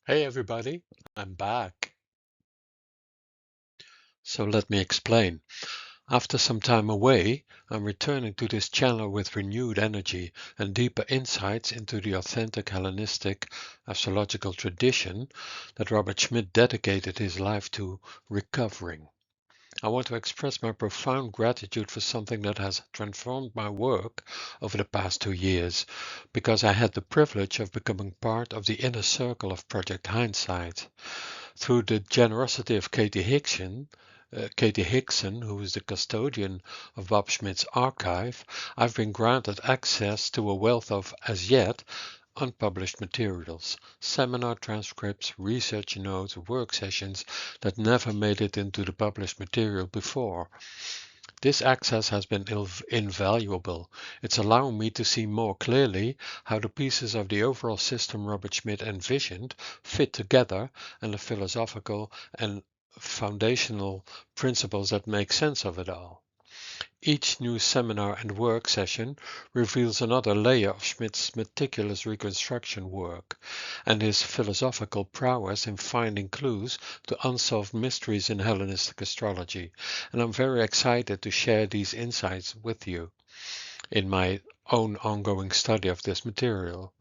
Hey everybody, I'm back. So let me explain. After some time away, I'm returning to this channel with renewed energy and deeper insights into the authentic Hellenistic astrological tradition that Robert Schmidt dedicated his life to recovering. I want to express my profound gratitude for something that has transformed my work over the past 2 years, because I had the privilege of becoming part of the inner circle of Project Hindsight. Through the generosity of Katie Hickson, who is the custodian of Bob Schmidt's archive, I've been granted access to a wealth of, as yet, unpublished materials, seminar transcripts, research notes, work sessions that never made it into the published material before. This access has been invaluable. It's allowing me to see more clearly how the pieces of the overall system Robert Schmidt envisioned fit together and the philosophical and foundational principles that make sense of it all. Each new seminar and work session reveals another layer of Schmidt's meticulous reconstruction work and his philosophical prowess in finding clues to unsolved mysteries in Hellenistic astrology, and I'm very excited to share these insights with you in my own ongoing study of this material.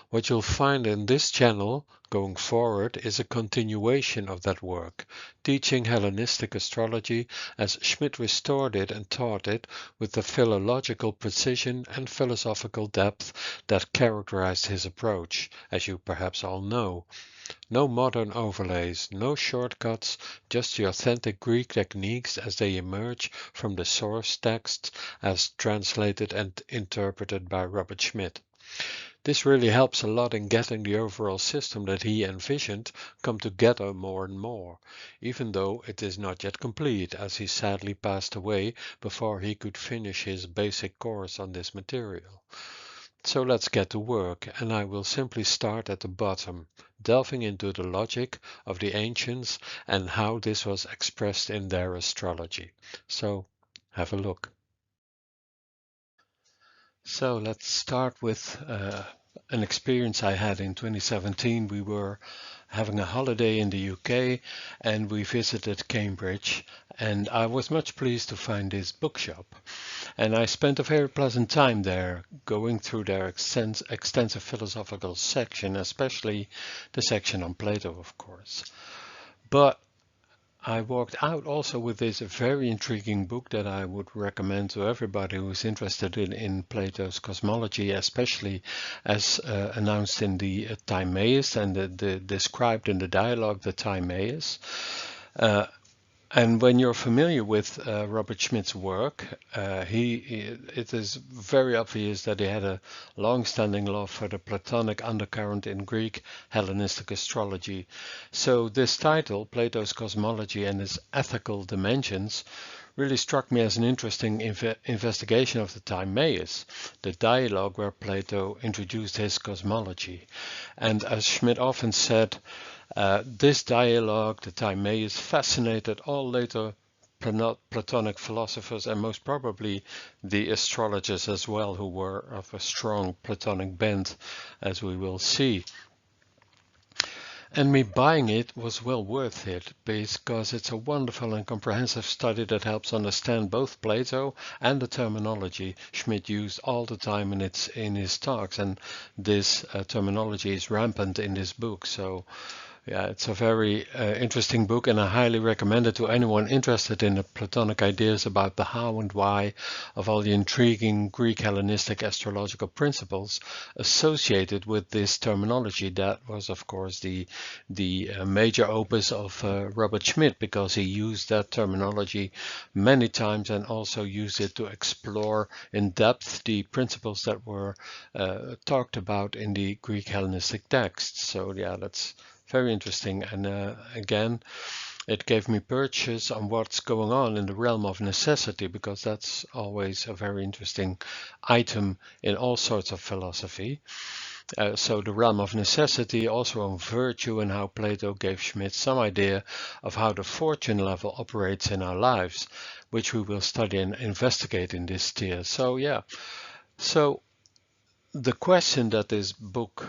What you'll find in this channel going forward is a continuation of that work, teaching Hellenistic astrology as Schmidt restored it and taught it with the philological precision and philosophical depth that characterized his approach, as you perhaps all know. No modern overlays, no shortcuts, just the authentic Greek techniques as they emerge from the source texts as translated and interpreted by Robert Schmidt. This really helps a lot in getting the overall system that he envisioned come together more and more, even though it is not yet complete, as he sadly passed away before he could finish his basic course on this material. So let's get to work, and I will simply start at the bottom, delving into the logic of the ancients and how this was expressed in their astrology. So have a look. So let's start with an experience I had in 2017. We were having a holiday in the UK and we visited Cambridge, and I was much pleased to find this bookshop. And I spent a very pleasant time there, going through their extensive philosophical section, especially the section on Plato, of course. But I walked out also with this very intriguing book that I would recommend to everybody who is interested in Plato's cosmology, especially as announced in the Timaeus and described in the dialogue, the Timaeus. Uh, and when you're familiar with Robert Schmidt's work, it is very obvious that he had a long-standing love for the Platonic undercurrent in Greek Hellenistic astrology. So this title, Plato's Cosmology and its Ethical Dimensions, really struck me as an interesting investigation of the Timaeus, the dialogue where Plato introduced his cosmology. And as Schmidt often said, this dialogue, the Timaeus, fascinated all later Platonic philosophers and most probably the astrologers as well, who were of a strong Platonic bent, as we will see. And me buying it was well worth it because it's a wonderful and comprehensive study that helps understand both Plato and the terminology Schmidt used all the time in his talks, and this terminology is rampant in this book. So yeah, it's a very interesting book, and I highly recommend it to anyone interested in the Platonic ideas about the how and why of all the intriguing Greek Hellenistic astrological principles associated with this terminology. That was, of course, the major opus of Robert Schmidt, because he used that terminology many times and also used it to explore in depth the principles that were talked about in the Greek Hellenistic texts. So yeah, that's very interesting, and again, it gave me purchase on what's going on in the realm of necessity, because that's always a very interesting item in all sorts of philosophy. So the realm of necessity, also on virtue, and how Plato gave Schmidt some idea of how the fortune level operates in our lives, which we will study and investigate in this tier. So yeah, so the question that this book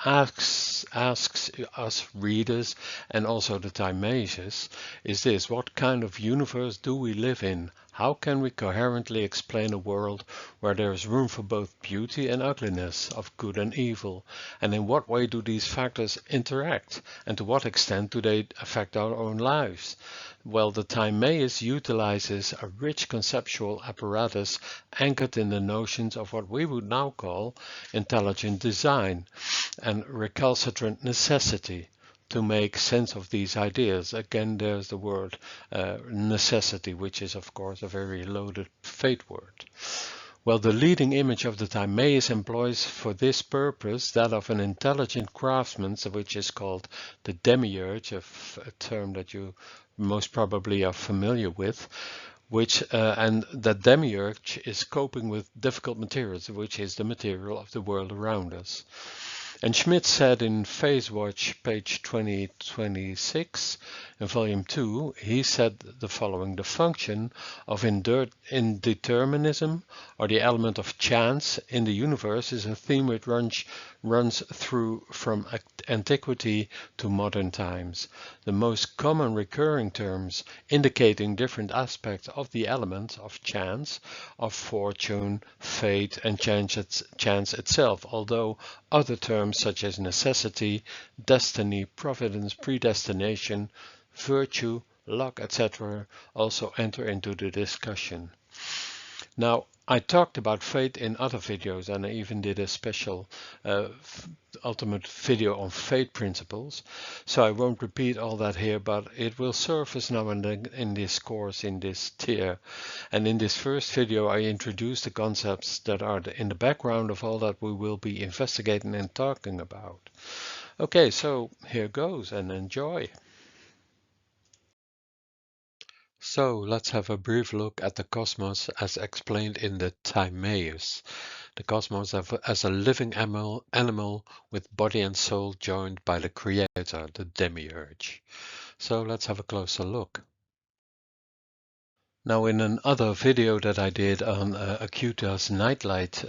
asks us readers and also the Timaeus is this: what kind of universe do we live in? How can we coherently explain a world where there is room for both beauty and ugliness, of good and evil? And in what way do these factors interact? And to what extent do they affect our own lives? Well, the Timaeus utilizes a rich conceptual apparatus anchored in the notions of what we would now call intelligent design and recalcitrant necessity to make sense of these ideas. Again, there's the word necessity, which is of course a very loaded fate word. Well, the leading image of the Timaeus employs for this purpose that of an intelligent craftsman, which is called the demiurge, a term that you most probably are familiar with, and that demiurge is coping with difficult materials, which is the material of the world around us. And Schmidt said in Phase Watch, page 2026, in volume 2, he said the following: the function of indeterminism, or the element of chance in the universe, is a theme which runs through from antiquity to modern times. The most common recurring terms indicating different aspects of the element of chance are fortune, fate, and chance itself, although other terms such as necessity, destiny, providence, predestination, virtue, luck, etc. also enter into the discussion. Now, I talked about fate in other videos, and I even did a special ultimate video on fate principles, so I won't repeat all that here, but it will surface now and then in this course, in this tier. And in this first video I introduced the concepts that are in the background of all that we will be investigating and talking about. Okay, so here goes, and enjoy. So let's have a brief look at the cosmos as explained in the Timaeus. The cosmos as a living animal with body and soul joined by the creator, the demiurge. So let's have a closer look. Now, in another video that I did on Acuta's Nightlight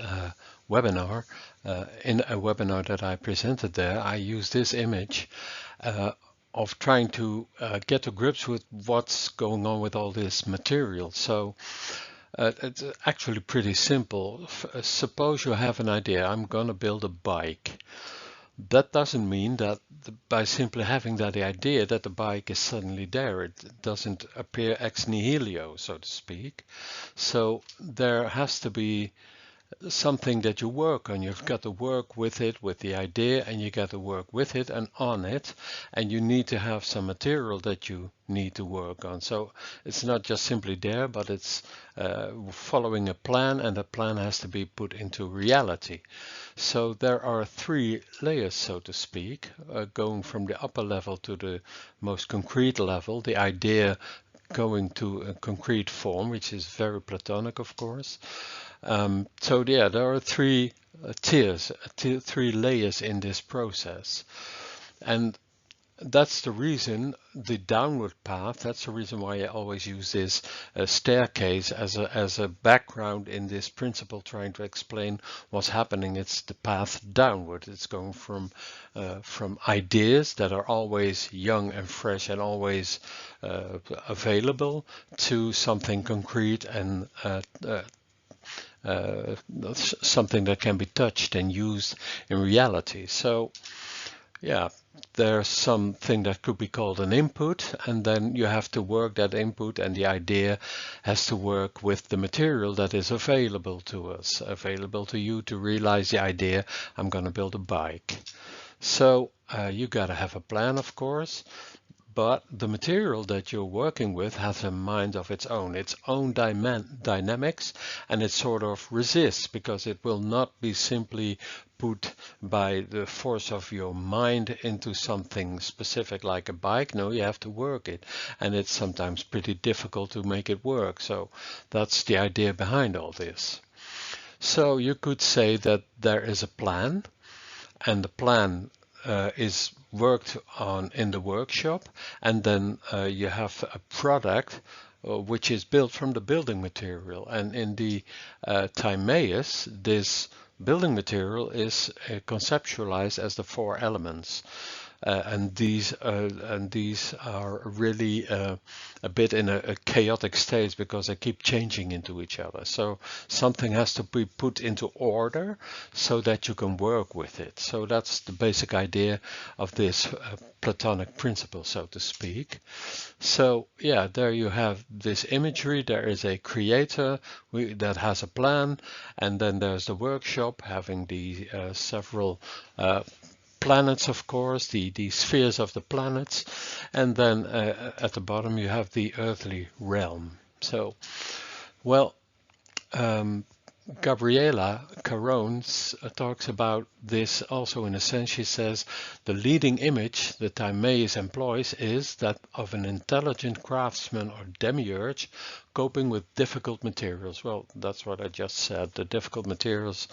webinar, in a webinar that I presented there, I used this image of trying to get to grips with what's going on with all this material. So it's actually pretty simple. Suppose you have an idea: I'm going to build a bike. That doesn't mean that by simply having that idea that the bike is suddenly there. It doesn't appear ex nihilo, so to speak. So there has to be something that you work on. You've got to work with it, with the idea, and you got to work with it and on it, and you need to have some material that you need to work on. So it's not just simply there, but it's following a plan, and the plan has to be put into reality. So there are 3 layers, so to speak, going from the upper level to the most concrete level, the idea going to a concrete form, which is very Platonic, of course. So yeah, there are 3 tiers, 3 layers in this process. And that's the reason, the downward path, that's the reason why I always use this staircase as a background in this principle, trying to explain what's happening. It's the path downward. It's going from ideas that are always young and fresh and always available to something concrete and something that can be touched and used in reality. So yeah, there's something that could be called an input, and then you have to work that input, and the idea has to work with the material that is available to us, available to you to realize the idea: I'm going to build a bike. So you got to have a plan, of course. But the material that you're working with has a mind of its own dynamics, and it sort of resists, because it will not be simply put by the force of your mind into something specific like a bike. No, you have to work it, and it's sometimes pretty difficult to make it work. So that's the idea behind all this. So you could say that there is a plan, and the plan is worked on in the workshop, and then you have a product which is built from the building material. And in the Timaeus, this building material is conceptualized as the four elements. And these are really a bit in a chaotic state because they keep changing into each other. So something has to be put into order so that you can work with it. So that's the basic idea of this Platonic principle, so to speak. So yeah, there you have this imagery. There is a creator that has a plan, and then there's the workshop having the several planets, of course, the spheres of the planets, and then at the bottom you have the earthly realm. So, well, Gabriela Caron talks about this also in a sense. She says the leading image that Timaeus employs is that of an intelligent craftsman or demiurge coping with difficult materials. Well, that's what I just said. The difficult materials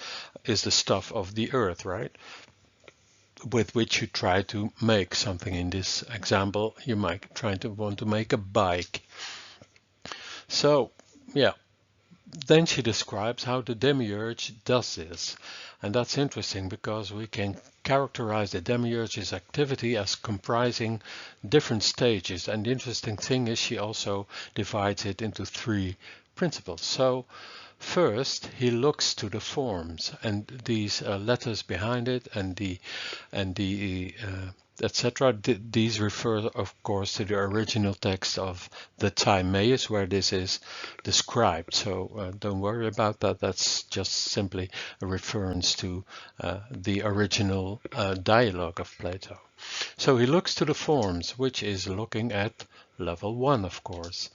is the stuff of the earth, right? With which you try to make something. In this example, you might want to make a bike. So, yeah, then she describes how the demiurge does this. And that's interesting because we can characterize the demiurge's activity as comprising different stages. And the interesting thing is she also divides it into three principles. So, first, he looks to the forms and these letters behind it and the etc. These refer, of course, to the original text of the Timaeus where this is described. So don't worry about that. That's just simply a reference to the original dialogue of Plato. So he looks to the forms, which is looking at level 1, of course.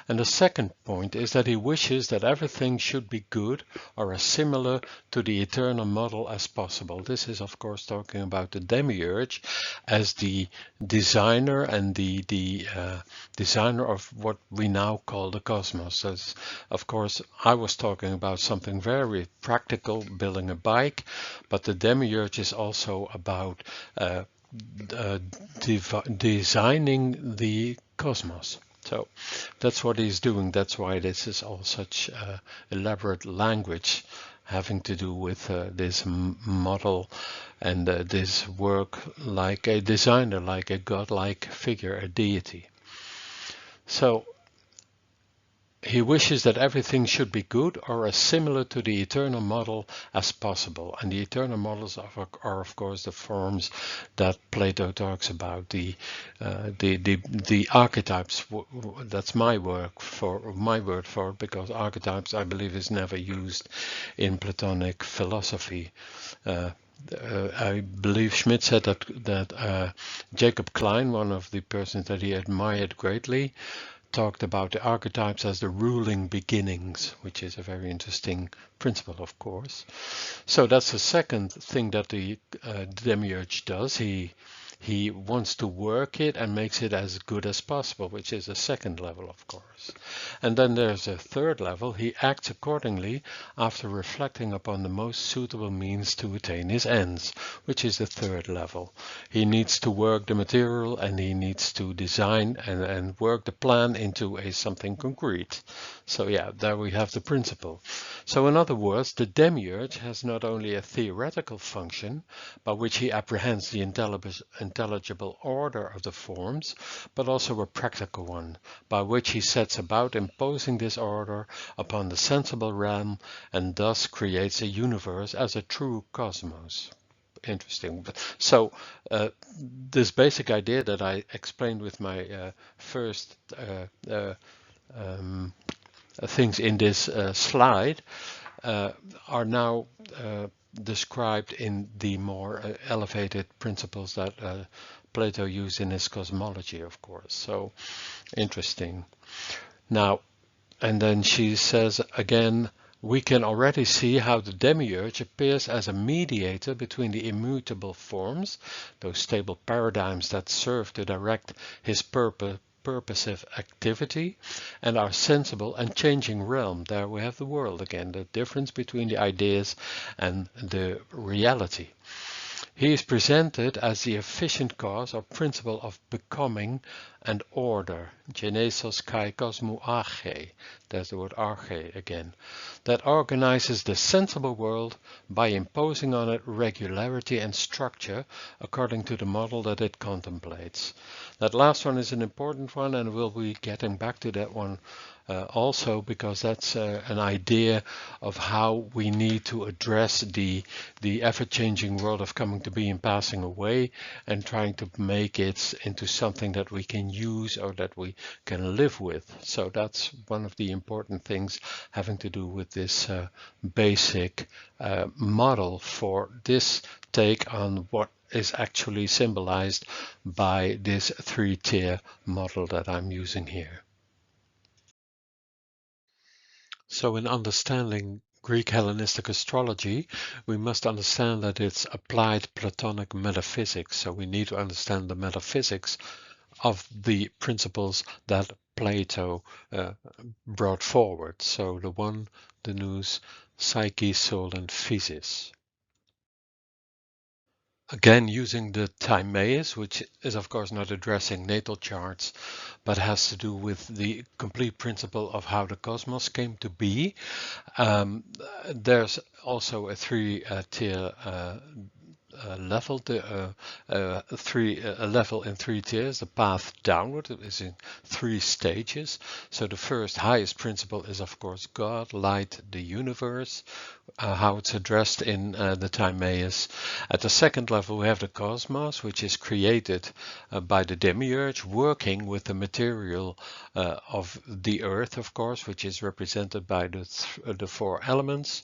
And the second point is that he wishes that everything should be good or as similar to the eternal model as possible. This is, of course, talking about the demiurge as the designer and the designer of what we now call the cosmos. As, of course, I was talking about something very practical, building a bike, but the demiurge is also about designing the cosmos. So that's what he's doing. That's why this is all such elaborate language having to do with this model and this work like a designer, like a godlike figure, a deity. So he wishes that everything should be good or as similar to the eternal model as possible. And the eternal models are of course, the forms that Plato talks about, the archetypes. That's my word for it, because archetypes, I believe, is never used in Platonic philosophy. I believe Schmidt said that Jacob Klein, one of the persons that he admired greatly, talked about the archetypes as the ruling beginnings, which is a very interesting principle, of course. So that's the second thing that the demiurge does. He wants to work it and makes it as good as possible, which is the second level, of course. And then there's a third level. He acts accordingly after reflecting upon the most suitable means to attain his ends, which is the third level. He needs to work the material and he needs to design and work the plan into something concrete. So yeah, there we have the principle. So in other words, the demiurge has not only a theoretical function by which he apprehends the intelligible order of the forms, but also a practical one by which he sets about imposing this order upon the sensible realm and thus creates a universe as a true cosmos. Interesting. So this basic idea that I explained with my first things in this slide are now described in the more elevated principles that Plato used in his cosmology, of course. So interesting. Now, and then she says again, we can already see how the demiurge appears as a mediator between the immutable forms, those stable paradigms that serve to direct his purposive activity, and our sensible and changing realm. There we have the world again, the difference between the ideas and the reality. He is presented as the efficient cause or principle of becoming and order. Genesos kai cosmou arche. There's the word arche again. That organizes the sensible world by imposing on it regularity and structure according to the model that it contemplates. That last one is an important one, and we'll be getting back to that one also, because that's an idea of how we need to address the ever-changing world of coming to be and passing away, and trying to make it into something that we can use or that we can live with. So that's one of the important things having to do with this basic model for this take on what is actually symbolized by this three-tier model that I'm using here. So in understanding Greek Hellenistic astrology, we must understand that it's applied Platonic metaphysics. So we need to understand the metaphysics of the principles that Plato brought forward. So the one, the nous, psyche, soul, and physis. Again, using the Timaeus, which is of course not addressing natal charts, but has to do with the complete principle of how the cosmos came to be. There's also a three-tier level, a level in three tiers. The path downward is in three stages. So the first highest principle is of course God, light, the universe, how it's addressed in the Timaeus. At the second level we have the cosmos, which is created by the demiurge, working with the material of the earth, of course, which is represented by the four elements.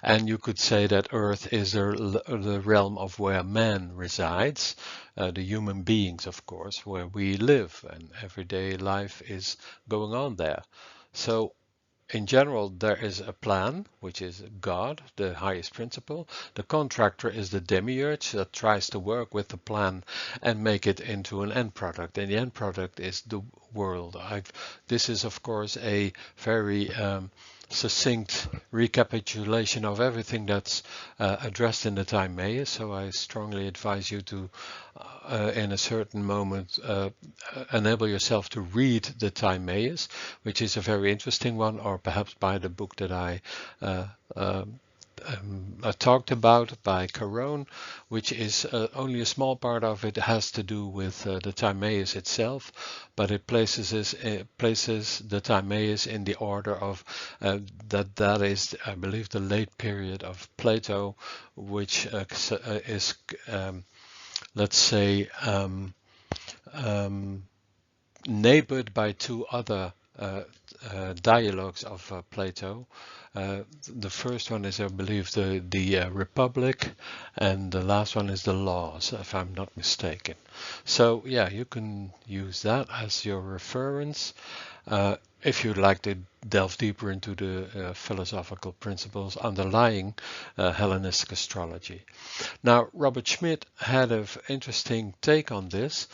And you could say that earth is the realm of where man resides, the human beings, of course, where we live, and everyday life is going on there. So in general, there is a plan, which is God, the highest principle. The contractor is the demiurge that tries to work with the plan and make it into an end product. And the end product is the world. This is, of course, a very succinct recapitulation of everything that's addressed in the Timaeus. So I strongly advise you to, in a certain moment, enable yourself to read the Timaeus, which is a very interesting one, or perhaps buy the book that I talked about by Caron, which is only a small part of it has to do with the Timaeus itself, but it places the Timaeus in the order of that is, I believe, the late period of Plato, which is, let's say, neighbored by two other dialogues of Plato. The first one is, I believe, the Republic, and the last one is the Laws, if I'm not mistaken. So yeah, you can use that as your reference if you'd like to delve deeper into the philosophical principles underlying Hellenistic astrology. Now, Robert Schmidt had an interesting take on this.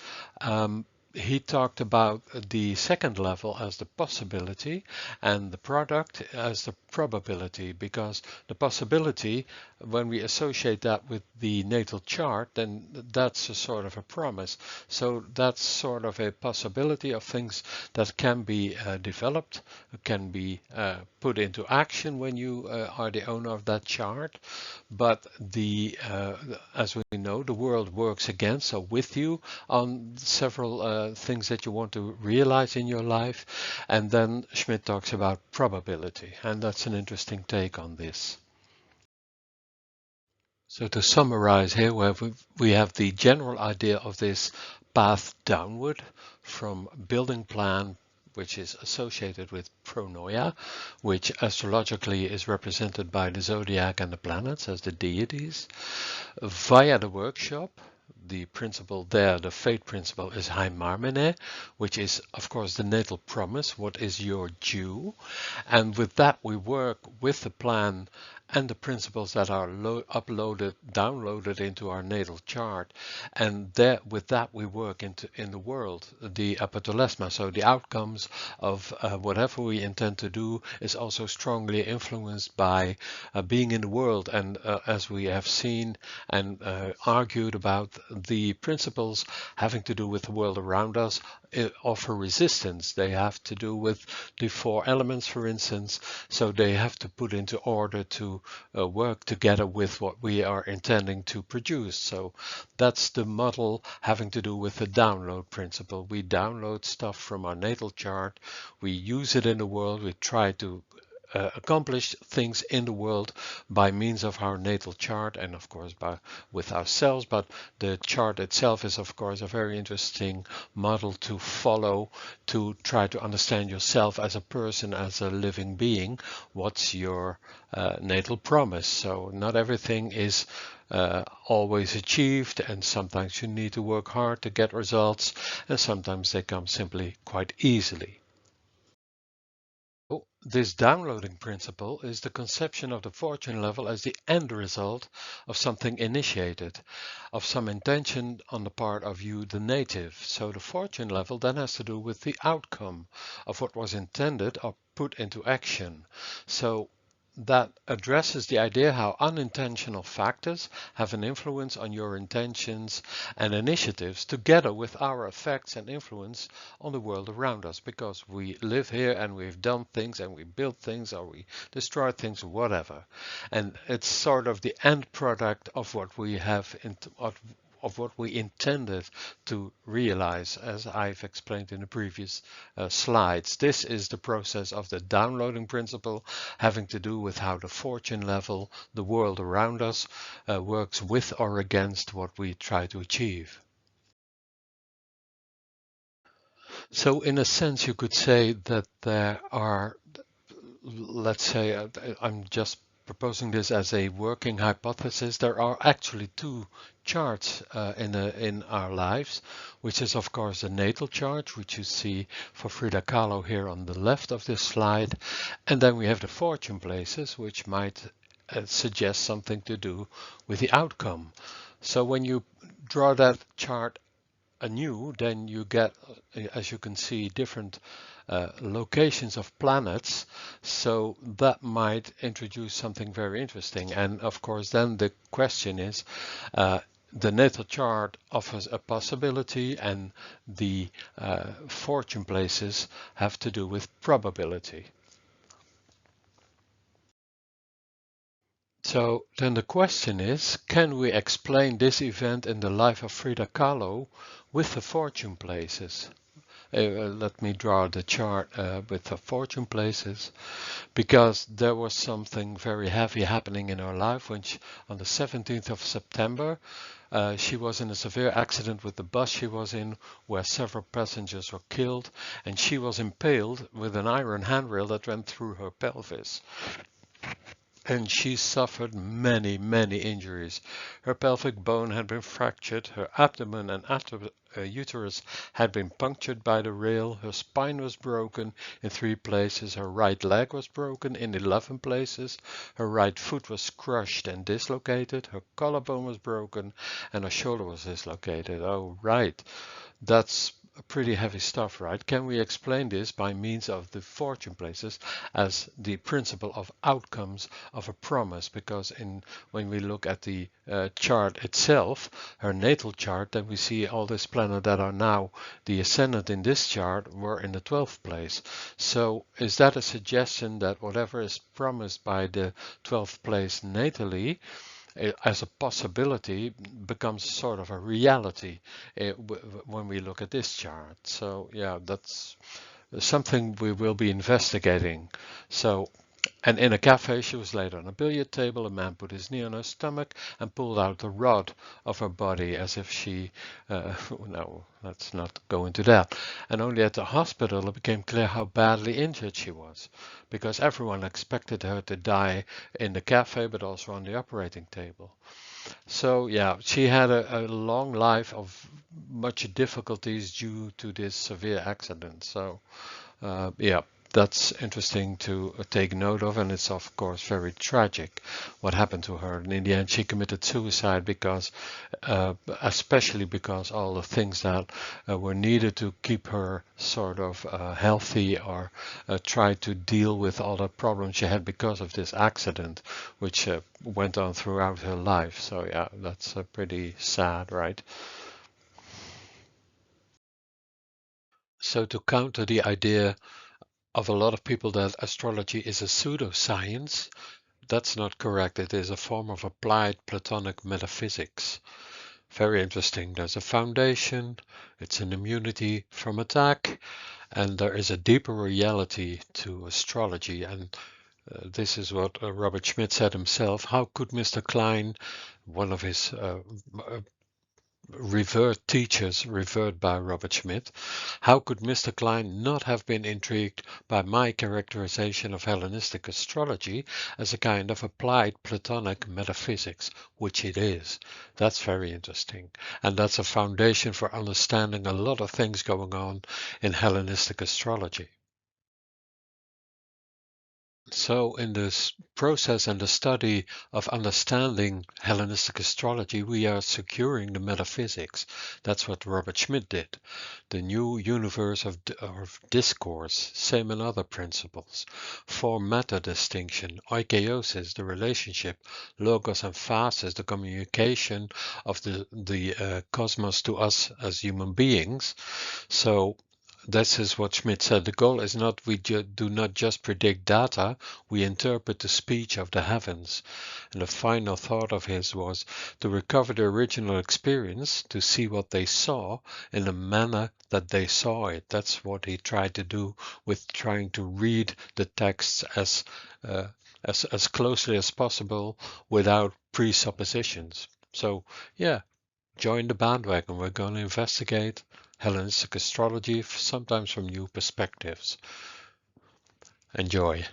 He talked about the second level as the possibility and the product as the probability, because the possibility, when we associate that with the natal chart, then that's a sort of a promise. So that's sort of a possibility of things that can be developed, can be put into action when you are the owner of that chart. But as we know, the world works against or with you on several things that you want to realize in your life. And then Schmidt talks about probability, and that's an interesting take on this. So to summarize here, we have the general idea of this path downward from building plan, which is associated with pronoia, which astrologically is represented by the zodiac and the planets as the deities, via the workshop. The principle there, the fate principle, is Heimarmene, which is, of course, the natal promise. What is your due? And with that, we work with the plan and the principles that are downloaded into our natal chart. And with that, we work in the world, the apotolesma. So the outcomes of whatever we intend to do is also strongly influenced by being in the world. And as we have seen and argued about, the principles having to do with the world around us offer resistance. They have to do with the four elements, for instance, so they have to put into order to work together with what we are intending to produce. So that's the model having to do with the download principle. We download stuff from our natal chart, we use it in the world, we try to accomplish things in the world by means of our natal chart and of course by with ourselves, but the chart itself is of course a very interesting model to follow to try to understand yourself as a person, as a living being. What's your natal promise? So not everything is always achieved, and sometimes you need to work hard to get results, and sometimes they come simply quite easily. This downloading principle is the conception of the fortune level as the end result of something initiated, of some intention on the part of you, the native. So the fortune level then has to do with the outcome of what was intended or put into action. So that addresses the idea how unintentional factors have an influence on your intentions and initiatives together with our effects and influence on the world around us, because we live here and we've done things and we build things or we destroy things or whatever, and it's sort of the end product of what we have of what we intended to realize, as I've explained in the previous slides. This is the process of the downloading principle, having to do with how the fortune level, the world around us, works with or against what we try to achieve. So in a sense, you could say that there are, let's say, I'm just proposing this as a working hypothesis. There are actually two charts in our lives, which is of course the natal chart, which you see for Frida Kahlo here on the left of this slide, and then we have the fortune places, which might suggest something to do with the outcome. So when you draw that chart anew, then you get, as you can see, different locations of planets. So that might introduce something very interesting. And of course, then the question is, the natal chart offers a possibility, and the fortune places have to do with probability. So then the question is, can we explain this event in the life of Frida Kahlo with the fortune places? Let me draw the chart with the fortune places, because there was something very heavy happening in her life when on the 17th of September, she was in a severe accident with the bus she was in, where several passengers were killed, and she was impaled with an iron handrail that went through her pelvis. And she suffered many, many injuries. Her pelvic bone had been fractured, her abdomen and uterus had been punctured by the rail, her spine was broken in 3 places, her right leg was broken in 11 places, her right foot was crushed and dislocated, her collarbone was broken, and her shoulder was dislocated. Oh, right. That's pretty heavy stuff, right? Can we explain this by means of the fortune places as the principle of outcomes of a promise? Because when we look at the chart itself, her natal chart, then we see all these planets that are now the ascendant in this chart were in the 12th place. So is that a suggestion that whatever is promised by the 12th place natally as a possibility becomes sort of a reality when we look at this chart? So yeah, that's something we will be investigating. So, and in a cafe, she was laid on a billiard table. A man put his knee on her stomach and pulled out the rod of her body as if she, no, let's not go into that. And only at the hospital it became clear how badly injured she was, because everyone expected her to die in the cafe, but also on the operating table. So yeah, she had a long life of much difficulties due to this severe accident. So yeah, that's interesting to take note of, and it's of course very tragic what happened to her. And in the end, she committed suicide because, especially because all the things that were needed to keep her sort of healthy or try to deal with all the problems she had because of this accident, which went on throughout her life. So yeah, that's pretty sad, right? So to counter the idea of a lot of people that astrology is a pseudoscience, that's not correct. It is a form of applied Platonic metaphysics. Very interesting. There's a foundation, it's an immunity from attack, and there is a deeper reality to astrology. And this is what Robert Schmidt said himself. How could Mr. Klein, one of his revered teachers, revered by Robert Schmidt, how could Mr. Klein not have been intrigued by my characterization of Hellenistic astrology as a kind of applied Platonic metaphysics, which it is? That's very interesting. And that's a foundation for understanding a lot of things going on in Hellenistic astrology. So, in this process and the study of understanding Hellenistic astrology, we are securing the metaphysics. That's what Robert Schmidt did. The new universe of discourse, same in other principles. Form-matter distinction, oikeiosis, the relationship, logos and phasis, the communication of the cosmos to us as human beings. So, this is what Schmidt said. The goal is not we do not just predict data, we interpret the speech of the heavens. And the final thought of his was to recover the original experience, to see what they saw in the manner that they saw it. That's what he tried to do with trying to read the texts as closely as possible without presuppositions. So, yeah, join the bandwagon. We're going to investigate Hellenistic astrology, sometimes from new perspectives. Enjoy.